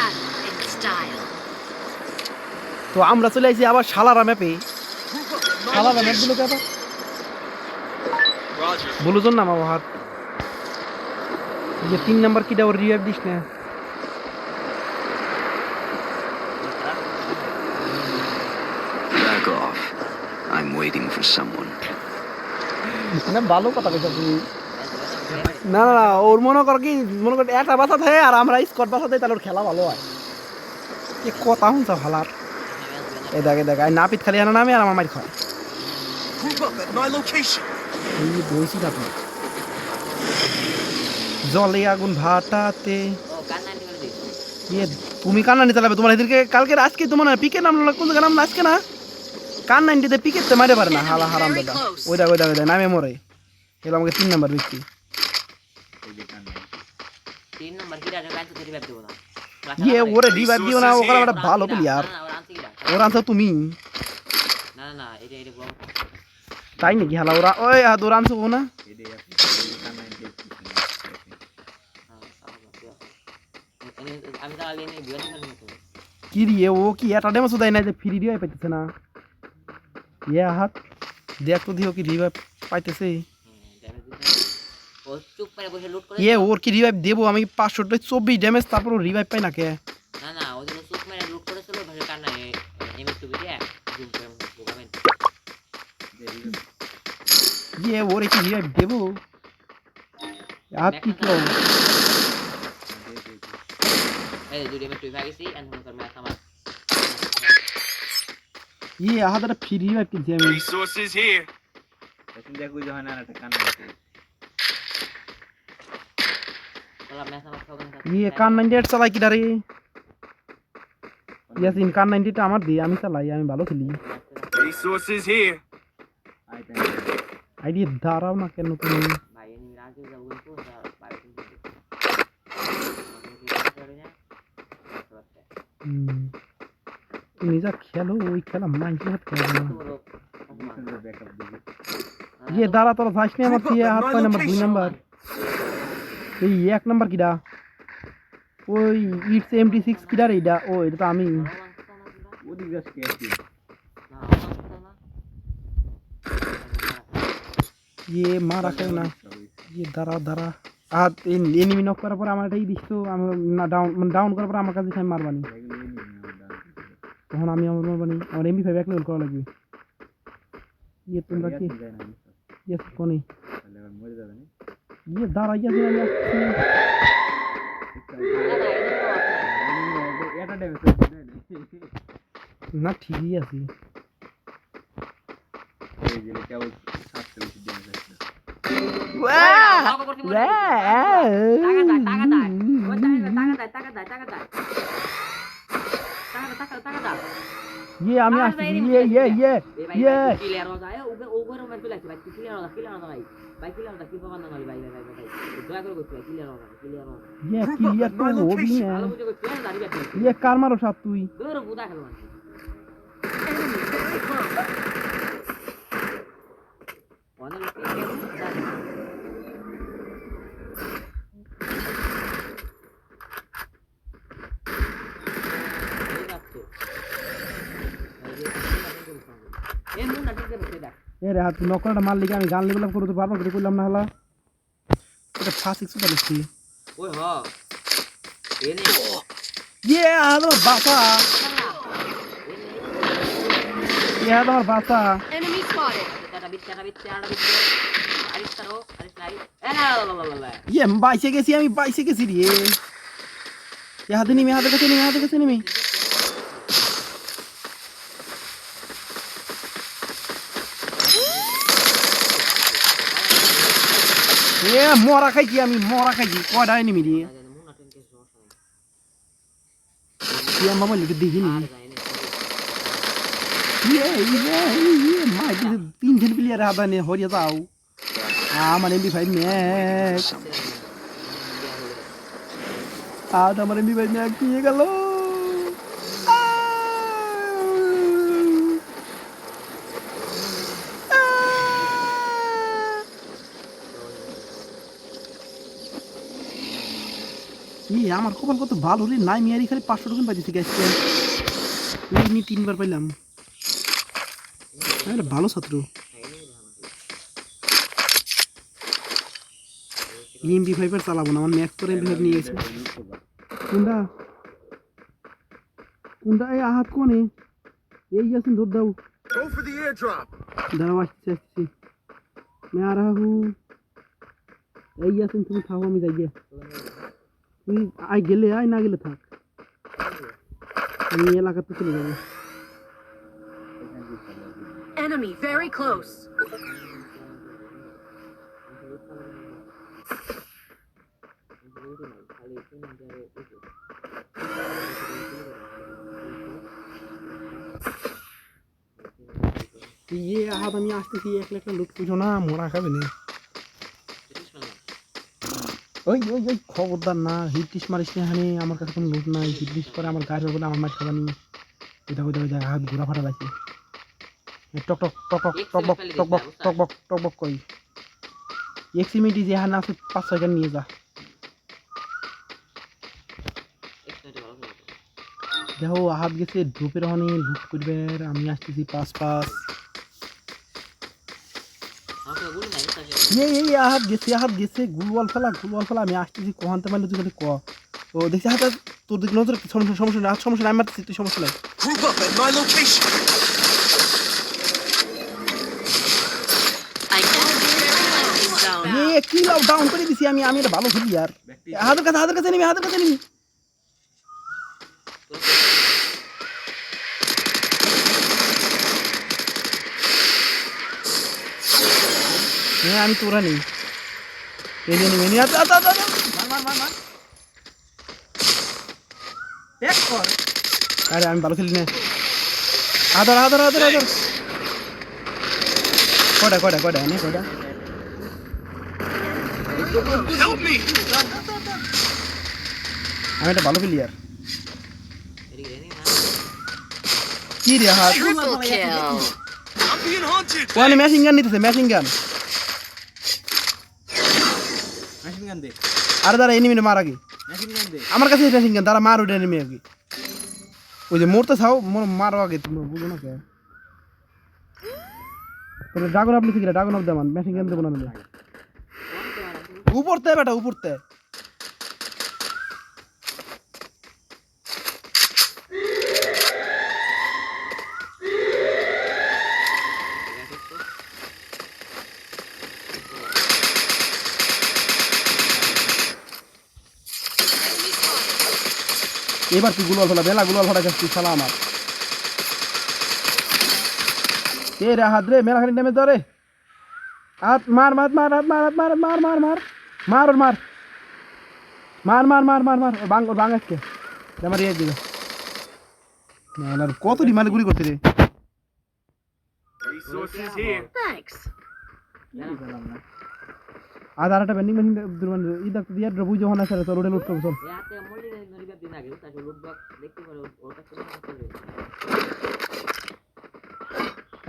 done in style. তো আমরা চলে আসি আবার শালারা ম্যাপে। শালারা ম্যাপ দিল কে আবার? বলুজন না মামা হাত। যে 3 নাম্বার কিটা ওর রিভাইভ দিস না। Back off. I'm waiting for someone. না ভালো কথা কইছ তুমি। না না না ওর মনে কর কি মনে কর একটা বাসা থাকে আর আমরা স্কট বাসা দেই তাহলে ওর খেলা ভালো হয়। কি কথা হুনছ ভালার। এই দেখে নাপিত খালি আনা নামে আর আমার মাইর খায়। Group up at my location. এই বইছি না তুমি। জলে আগুন ভাটাতে ইয়ে তুমি কান্না নিতে লাগবে তোমার এদেরকে কালকে আজকে তোমার পিকে নাম কোন জায়গা নাম আজকে না কান্না নিতে পিকে তো মারতে পারে না হালা হারাম দাদা ওই দা নামে মরে এলো আমাকে 3 নাম্বার ব্যক্তি 3 নাম্বার কি রাজা কাজ করে রিভাইভ দেব না ইয়ে ওরে রিভাইভ দিও না ওরা একটা ভালো প্লেয়ার ওরা আনছো তুমি না না এটা বল তাই নাকি হালা ওরা ওই ওরা আনছো না আমি তো আলি নেই বুঝতে পারছি না কি রে ও কি এটা ডেমো সুদাই না যে ফ্রি রিভাইভ পাইতেছে না ইয়া হাত দেখ তো দিও কি রিভাইভ পাইতেছে ও চুপ করে বসে লুট করে ইয়ে ওর কি রিভাইভ দেবো আমি 524 ড্যামেজ তারপর রিভাইভ পাই না কে না ও যখন চুপ মেরে লুট করেছিল ভাষা কান্না এমএস টু ভিডিও জুম করে বোকাবেন ইয়ে ওরে কি রিভাইভ দেবো আর কি কেউ এই দুই এমএস টু ভাগিছি এন্ড তোমার ম্যাচ আমার ইয়ে আহাদাটা ফ্রি রিভাইভ কিনছি আমি Resources here. তোলা ম্যাচ আমার খাওয়া ইয়ে কান 98 চালাই কি দাঁড়ি ইয়াসিন কান 90 টা আমার দি আমি চালাই আমি ভালো খেলি Resources here. আইডি দাঁড়াও না কেন তুমি ভাই এনি রাজু যাবো তো বাইরে তুমি যা খেলো ওই খেলা মাইন্ড হাত খেলো না ইয়ে দাঁড়া তোরা যাস নি আমার দিয়ে হাত পায় নাম্বার 2 নাম্বার এই 1 নাম্বার কিডা ওই ইটস MT6 কিডা রে এটা ও এটা তো আমি ওদি গাছ কে আছে ইয়ে মারা কেউ না ইয়ে দাঁড়া আর এনিমি নক করার পর আমার এটাই দিস তো আমি না ডাউন করার পর আমার কাছে আমি মারবানি তখন আমি আমার মারবানি আমার MP5 এক লেভেল করা লাগবে ইয়ে তোমরা কি ইয়ে কোনি ইয়ে দাঁড়া ইয়ে না ঠিকই আছে ये আমি আসছি ये ক্লিয়ার হয়ে যায় ওভার ওভার চলে আসে ভাই ক্লিয়ার হয়ে ভাই ক্লিয়ার হয়ে কি পাবো না ভাই দয়া করে কইছি ক্লিয়ার হয়ে ये क्लियर तो हो भी है ভালো বুঝে কইছি দাঁড়িয়ে আছে ये कार मारो साथ তুই দূর বুদা খেলো মানে এ রে হাত নকলটা মার লিগে আমি গান লিখলাম করে তো বারবার করে কইলাম না হলা এটা ফাসিক সুপার লিখছি ওই হ এনে ये আমার বাসা ये আমার বাসা Enemy spotted. ये বাইসে গেছি আমি বাইসে গেছি রে ये হাতে নিমি হাতে কাছে নিমি এ মরা খাইছি আমি কয়টা এনিমি রে কি আমি মামা লিখে দেখিনি ये माय दिस 3 जन प्लेयर हादा ने हो जाओ আমার MP5 ম্যাক্স আমার MP5 ম্যাক্স নিয়ে গেল আমার কপাল কত ভালো রে, নাই মিয়ারি খালি 500 টোকেন পাইতেছি গ্যাস আমি 3বার পাইলাম। আরে ভালো ছাত্র। MP5 এর চালাবো না, আমার ম্যাক্স করে MP5 নিয়ে গেছে। কোনটা কোনটা এই আহাত কোনে এই যাচ্ছেন দৌড় দাও। Go for the airdrop. দাঁড়াও আসছি मैं आ रहा हूँ। এই যাচ্ছেন তুমি থাকো, আমি যাই গিয়ে তুই আই গেলে আয়, না গেলে থাক, আমি এলাকাতে চলে যাবো। Enemy very close. ইয়ে আহাত আমি আসতেছি, একটা লুট পুজো না মোরা খাবে না। ওই ওই ওই খবরদার না, হিটিস মারিস না, হানি আমার কাছে কোনো লুট নাই। হিটিস করে আমার গাড়ি বলে আমার মাছ খাবানি। এটা কোথায় ওই হাত ঘোরা ফাটা লাগছে, টক টক টক টক টকবক টকবক টকবক টকবক কই এক্সিমিটি যে হানা আছে 5-6 গান নিয়ে যা। দেখো আহাত গেছে ড্রপের হনে লুট করবে, আমি আসতেছি 5-5। এই আহাত গেছে গুলওয়াল ফেলা আমি আসতেছি কোহানতে পারলে তুই খালি ক। ও দেখছি হাত তোর দিকে নজর, সমস্যা নেই, সমস্যা নেই, আমি মারতেছি, তুই সমস্যা নাই। Group up at my location. I got a very zone. এ কি লাউ ডাউন করে দিছি আমি এটা ভালো খেলি আর। হাতের কাছে নিবি হ্যাঁ আমি তোরা নেই এনে নিবি আরে আমি ভালো খেলি না। আদর কয়টা এনে কয়টা Help me. আমি এটা ভালো প্লেয়ার। কি রে হাত Triple kill. I'm being hunted. ওখানে মেশিন গান নিতেছে, মেশিন গান। আরে দাঁড়া এনিমি মার আগে, আমার কাছে মেশিন গান, দাঁড়া মার ওটা এনিমি আগে। ওই যে মরতে চাও মারো আগে, তুমি বুঝো না কে ড্রাগন আপ লিখে ড্রাগন আপ দেমান মেশিন গান দেবো না উপরতে বেটা উপরতে। এবার তুই গুলাল ফেলা বেলা গুলাল ফেলা যাচ্ছিস শালা আমার। কে রে হাত রে মেলা খালি নেমে ধরে হাত মার মার মার হাত মার হাত মার মার মার মার মার ওর মার মার মার মার মার মার ওর বাং আজকে আমার ইয়ে দিল না কত ডিমান্ড গুলি করতে রে। Resources here. Thanks. আজ আর একটা বেন্ডিং মেশিন ইদার দিয়ে বুঝ যখন আসে তোর ওটা লুট করবো চল।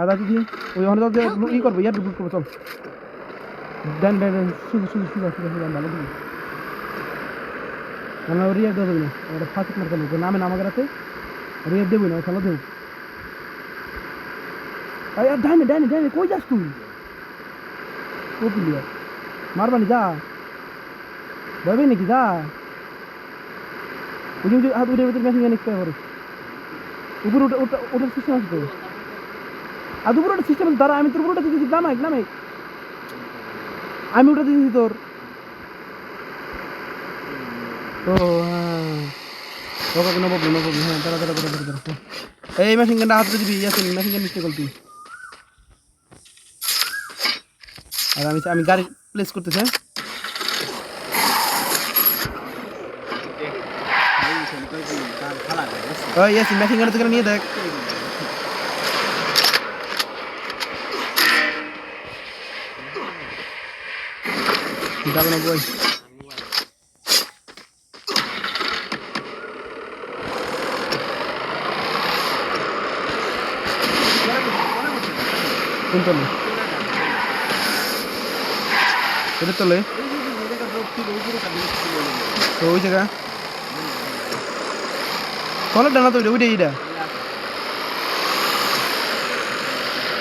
আদা তুই ওই ওখানে যে ই করবো ইয়ার লুট করবো চল। দেন শুধু ভালো দিবি মানে রিয়ার দেবো না, ওটা ফাঁসিক মারতে নেই নামে নামাকে রাতে রিয়ার দেবই না, খেলা দেব। ডাইনে কই যাস তুই? ও প্লেয়ার মারবানি যা ভয় নাকি যা। ওই যে হাত উঠে মেশিন গান এক্সপায়ার করে উপরে ওটার সিস্টেম আছে তো, আর উপরে ওটা সিস্টেম আছে। দাঁড়া আমি তোর উপরে ওটা দিয়েছি, নামাই আমি ওটা দিয়েছি তোর। ও হ্যাঁ নবাবু হ্যাঁ দাঁড়া এই মেশিন গানটা হাতে দিবি, ইয়াসিন মেশিন গান মিস্টেক করবি। আর আমি গাড়ি প্লেস করতেছি। ইয়াসিন মেশিন গানটা থেকে নিয়ে দেখ। যাবে না বই চলে এটা চলে তো ওই জায়গা কলের ডানা তো ওইটা এইটা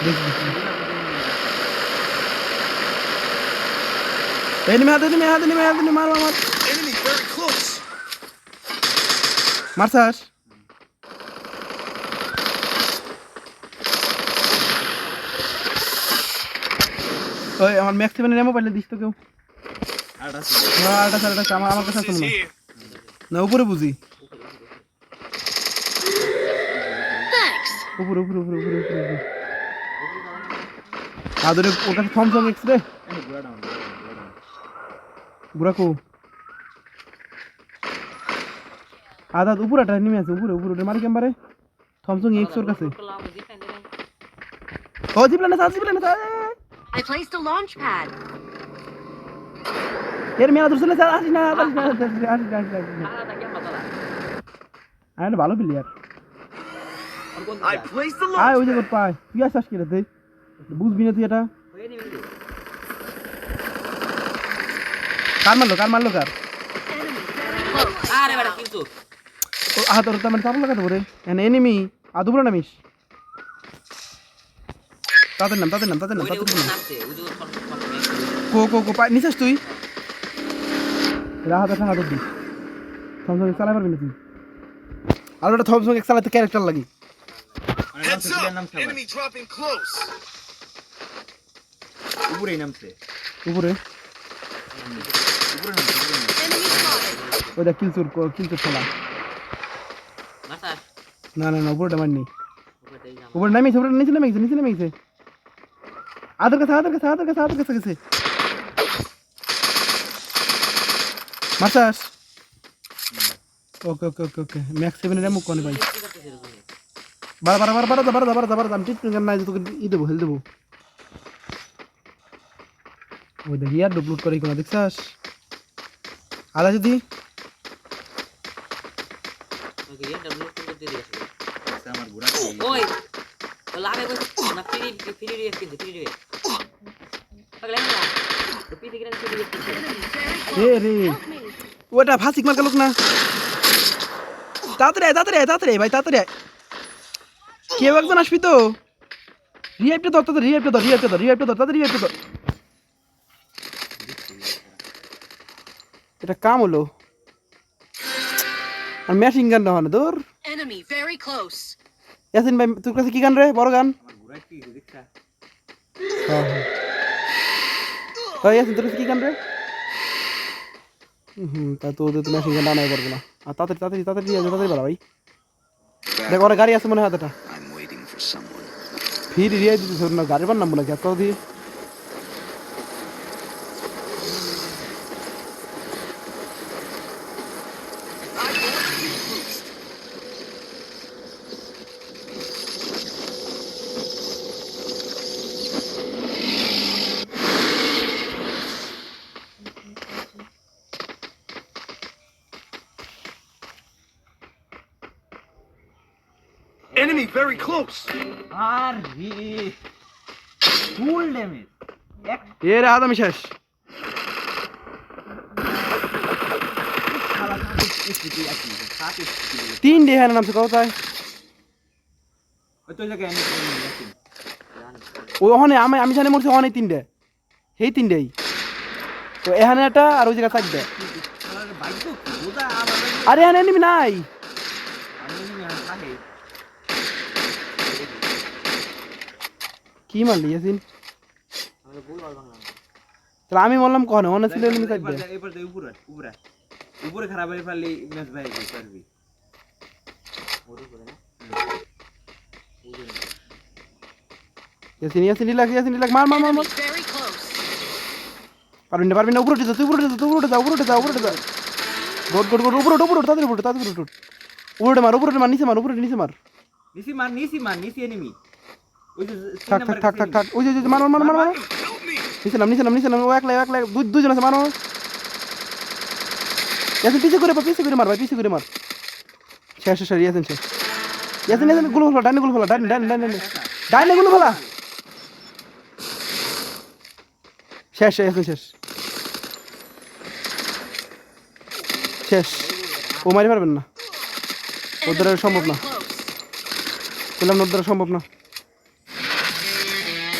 দেখি এনিমি হাতে মার Enemy very close. মারছাস ওই আমার ম্যাক্স 7 এর এমো পাইলে দিস তো কেউ আলটা আমার কাছে আছে Is মনে হয়। here. না উপরে বুঝি Thanks. উপরে আদরে ওর কাছে থমসং এক্স রে বুড়া কো আদা উপরেটা নেমে আছে উপরে মারি কেমবারে থমসং এক্স ওর কাছে ও জিপ্লানে I placed a launch pad. এর মেলা ধরছিল স্যার আসি না আরে ভালো প্লেয়ার I placed the আয় launch ওই যে pad. পায় তুই আসিস কি রে তুই বুঝবি না তুই এটা কার মারলো Enemy very close. আরে বেটা কিন্তু ও হাত ওর মানে চাপল লাগাতে পারে এনিমি আদুবরা নামিস তাদের নাম ওইটা নামছে ওই যে কো পাই নিছিস তুই রাহাত দি থমসং চালাই পারবি না তুই আর ওটা থমসং এক চালাতে ক্যারেক্টার লাগি Heads up. Enemy dropping close. উপরে Enemy spotted. ওইটা কিলচুর খেলা মারছাস না উপরেটা মারনি উপরেই যাম উপরে নামিয়েছে উপরে নিচে নামিয়েছে আদের কাছে গেছে মারছাস ওকে ম্যাক্স 7 এর মুখ কোনে ভাই বাড়া আমি ঠিক না তোকে দেবো হেল দেবো ওই দেখি আর ডুপ্লুট করে কোনো দেখছাস আদা যদি ওকে এটা ব্লক করে দিয়ে দিয়েছে আমার ঘোড়া ওই তো লাগে কই না ফ্রি রিয়েক্ট কিন্তু ফ্রি রিয়েক্ট পাগলা না তো পিছে গিয়ে ফ্রি রিয়েক্ট রে ওটা ফাসিক মার লোক না তাড়াতাড়ি ভাই তাড়াতাড়ি কেউ একজন আসবি তো রিয়াইপটা ধর তাড়াতাড়ি রিয়াইপটা ধর এটা কাম হলো আর মেশিন গান না হয় না তোর Enemy very close. ইয়াসিন ভাই তোর কাছে কি গান রে বড় গান হ্যাঁ ইয়াসিন তোর কাছে কি গান রে তা তো ওদের তো মেশিন গান আনাই পারবো না আর তাড়াতাড়ি বাড়া ভাই দেখ ওরা গাড়ি আছে মনে হয় হাতটা I'm waiting for someone. ফির রিয়াই দিতে না গাড়ি বান নাম বলে এত দিয়ে Enemy very close. আর রে ফুল ড্যামেজ এ রে আদমি শেষ তিন ডে হ্যাঁ নামছে কোথায় ওই ওখানে আমি জানি মরছি ওখানে তিনটে সেই তিনটেই তো এখানে একটা আর ওই জায়গায় চারটে আরে এখানে এনিমি নাই কি মারলি ইয়াসিন তাহলে আমি বললাম কখনো অন্য ছিল এনিমি চারটে উপরে খারাপ হয়ে পারলে ম্যাচ ভাই পারবি ইয়াসিন রিলাক্স মার Enemy very close. পারবি না উপরে যা তুই উপরে যা গোট উপরে তাড়াতাড়ি উপরে মার নিচে মার নিসি এনিমি ওই যে থাক ওই যে মার Help me. নিচে নাম ও একলা দুইজন আছে মার ইয়াসিন পিছে করে মার ভাই পিছে করে মার শেষ ইয়াসিন গুলো ফেলা ডাইনে গুলো ফেলা শেষ ও মারি পারবেন না ওদের আর সম্ভব না Very close. বললাম না ওদের আর সম্ভব না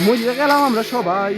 মরে গেলাম আমরা সবাই